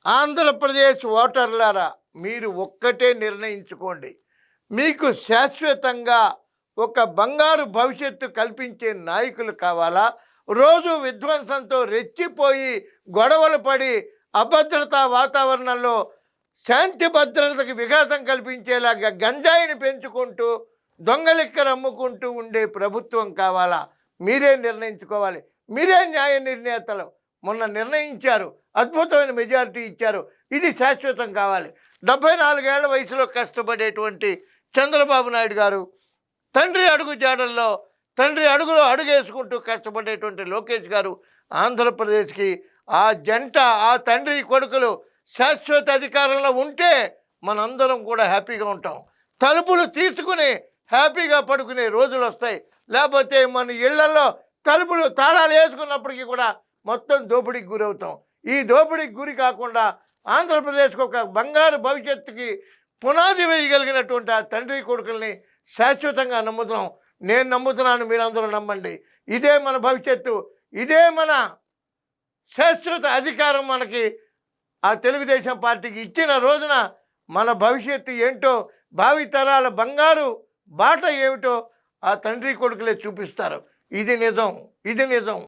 ఆంధ్రప్రదేశ్ ఓటర్లారా, మీరు ఒక్కటే నిర్ణయించుకోండి. మీకు శాశ్వతంగా ఒక బంగారు భవిష్యత్తు కల్పించే నాయకులు కావాలా? రోజు విధ్వంసంతో రెచ్చిపోయి గొడవలు పడి అభద్రతా వాతావరణంలో శాంతి భద్రతకు విఘాతం కల్పించేలాగా గంజాయిని పెంచుకుంటూ దొంగలిక్కర అమ్ముకుంటూ ఉండే ప్రభుత్వం కావాలా? మీరే నిర్ణయించుకోవాలి. మీరే న్యాయ నిర్ణేతలు. మొన్న నిర్ణయించారు, అద్భుతమైన మెజారిటీ ఇచ్చారు. ఇది శాశ్వతం కావాలి. 74 ఏళ్ల వయసులో కష్టపడేటువంటి చంద్రబాబు నాయుడు గారు, తండ్రి అడుగు జాడల్లో తండ్రి అడుగులో అడుగేసుకుంటూ కష్టపడేటువంటి లోకేష్ గారు, ఆంధ్రప్రదేశ్కి ఆ జంట, ఆ తండ్రి కొడుకులు శాశ్వత అధికారంలో ఉంటే మనందరం కూడా హ్యాపీగా ఉంటాం. తలుపులు తీసుకుని హ్యాపీగా పడుకునే రోజులు వస్తాయి. లేకపోతే మన ఇళ్లలో తలుపులు తాళాలు వేసుకున్నప్పటికీ కూడా మొత్తం దోపిడీకి గురవుతాం. ఈ దోపిడీకి గురి కాకుండా ఆంధ్రప్రదేశ్కి ఒక బంగారు భవిష్యత్తుకి పునాది వేయగలిగినటువంటి ఆ తండ్రి కొడుకుల్ని శాశ్వతంగా నమ్ముతున్నాం. నేను నమ్ముతున్నాను, మీరందరూ నమ్మండి. ఇదే మన భవిష్యత్తు, ఇదే మన శాశ్వత అధికారం. మనకి ఆ తెలుగుదేశం పార్టీకి ఇచ్చిన రోజున మన భవిష్యత్తు ఏంటో, భావితరాల బంగారు బాట ఏమిటో ఆ తండ్రి కొడుకులే చూపిస్తారు. ఇది నిజం, ఇది నిజం.